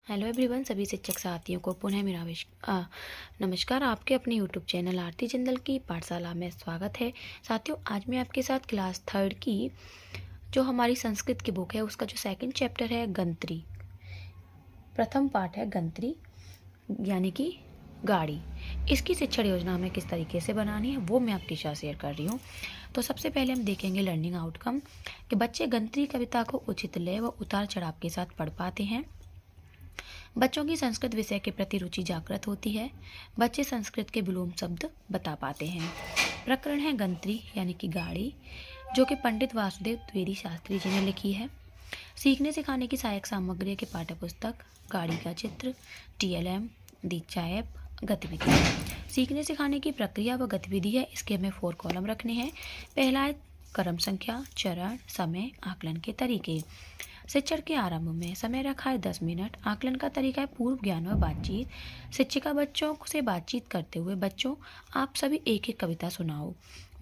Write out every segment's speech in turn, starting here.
Hello everyone, सभी शिक्षक साथियों को पुनः मेरा नमस्कार। आपके अपने यूट्यूब चैनल आरती जिंदल की पाठशाला में स्वागत है। साथियों, आज मैं आपके साथ क्लास 3 की जो हमारी संस्कृत की बुक है उसका जो सेकंड चैप्टर है गंत्री, प्रथम पाठ है गंत्री यानी कि गाड़ी। इसकी शिक्षण योजना हमें किस तरीके से बनानी है वो मैं आपके साथ शेयर कर रही हूँ। तो सबसे पहले हम देखेंगे लर्निंग आउटकम कि बच्चे गंत्री कविता को उचित लय व उतार चढ़ाव के साथ पढ़ पाते हैं। बच्चों की संस्कृत विषय के प्रति रुचि जागृत होती है। बच्चे संस्कृत के विलोम शब्द बता पाते हैं। प्रकरण है गंत्री यानी कि गाड़ी, जो कि पंडित वासुदेव द्विवेदी शास्त्री जी ने लिखी है। सीखने सिखाने की सहायक सामग्री के पाठ्य पुस्तक, गाड़ी का चित्र, TLM, दीक्षा ऐप, गतिविधि। सीखने सिखाने की प्रक्रिया व गतिविधि है, इसके हमें 4 कॉलम रखने हैं। पहला है क्रम संख्या, चरण, समय, आकलन के तरीके। शिक्षण के आरंभ में समय रखा है 10 मिनट। आकलन का तरीका है पूर्व ज्ञान व बातचीत। शिक्षिका बच्चों से बातचीत करते हुए, बच्चों आप सभी एक एक कविता सुनाओ।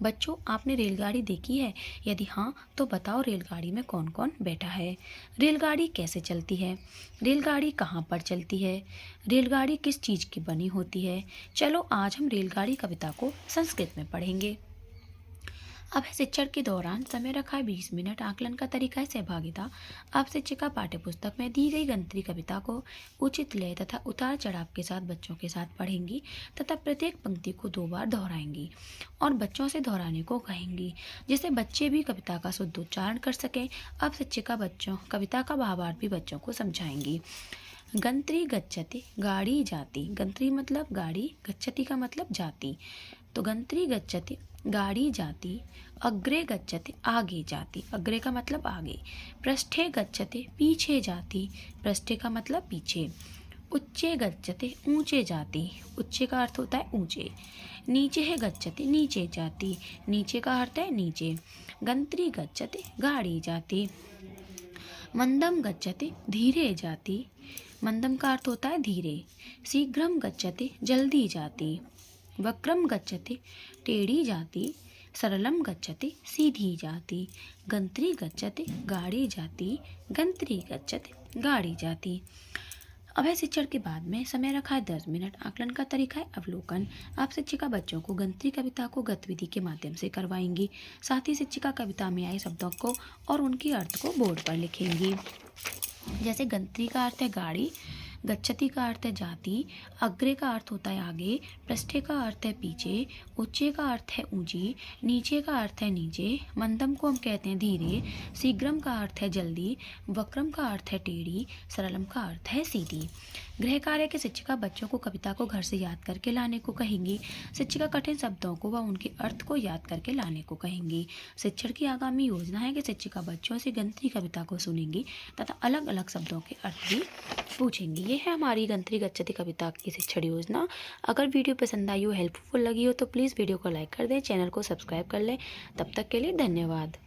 बच्चों, आपने रेलगाड़ी देखी है? यदि हाँ तो बताओ रेलगाड़ी में कौन कौन बैठा है। रेलगाड़ी कैसे चलती है? रेलगाड़ी कहाँ पर चलती है? रेलगाड़ी किस चीज़ की बनी होती है? चलो आज हम रेलगाड़ी कविता को संस्कृत में पढ़ेंगे। अब शिक्षण के दौरान समय रखा है 20 मिनट। आकलन का तरीका है सहभागिता। अब शिक्षिका पाठ्य पुस्तक में दी गई गंत्री कविता को उचित लय तथा उतार चढ़ाव के साथ बच्चों के साथ पढ़ेंगी तथा प्रत्येक पंक्ति को 2 बार दोहराएंगी और बच्चों से दोहराने को कहेंगी, जिससे बच्चे भी कविता का शुद्ध उच्चारण कर सकें। अब शिक्षिका बच्चों कविता का भावार्थ भी बच्चों को समझाएंगी। गंत्री गच्छति, गाड़ी जाती। गंत्री मतलब गाड़ी, गच्छति का मतलब जाती। तो गंत्री गच्छति, गाड़ी जाती। अग्रे गच्छति, आगे जाती। अग्रे का मतलब आगे। पृष्ठे गच्छति, पीछे जाती। पृष्ठे का मतलब पीछे। उच्चे गच्छति, ऊंचे जाती। उच्चे का अर्थ होता है ऊंचे। नीचे है गच्छति, नीचे जाती। नीचे का अर्थ है नीचे। गंत्री गच्छति, गाड़ी जाती। मंदम गच्छति, धीरे जाती। मंदम का अर्थ होता है धीरे। शीघ्रम गच्छति, जल्दी जाती। वक्रम गच्छति, टेढ़ी जाती। सरलम गच्छति, सीधी जाती। गंत्री गच्छति, गाड़ी जाती। गंत्री गच्छति, गाड़ी जाती। अब है शिक्षण के बाद में समय रखा है 10 मिनट। आकलन का तरीका है अवलोकन। आप शिक्षिका बच्चों को गंत्री कविता को गतिविधि के माध्यम से करवाएंगी। साथ ही शिक्षिका कविता में आए शब्दों को और उनके अर्थ को बोर्ड पर लिखेंगी। जैसे गंत्री का अर्थ है गाड़ी, गच्छति का अर्थ है जाती, अग्रे का अर्थ होता है आगे, पृष्ठे का अर्थ है पीछे, उच्चे का अर्थ है ऊंची, नीचे का अर्थ है नीचे, मंदम को हम कहते हैं धीरे, शीघ्रम का अर्थ है जल्दी, वक्रम का अर्थ है टेढ़ी, सरलम का अर्थ है सीधी। गृह कार्य के शिक्षिका बच्चों को कविता को घर से याद करके लाने को कहेंगी। शिक्षिका कठिन शब्दों को व उनके अर्थ को याद करके लाने को कहेंगी। शिक्षण की आगामी योजना है कि शिक्षिका बच्चों से गंत्री कविता को सुनेंगी तथा अलग अलग शब्दों के अर्थ भी पूछेंगी। ये है हमारी गंत्री गच्छति कविता की शिक्षण योजना। अगर वीडियो पसंद आई हो, हेल्पफुल लगी हो तो प्लीज़ वीडियो को लाइक कर दें, चैनल को सब्सक्राइब कर लें। तब तक के लिए धन्यवाद।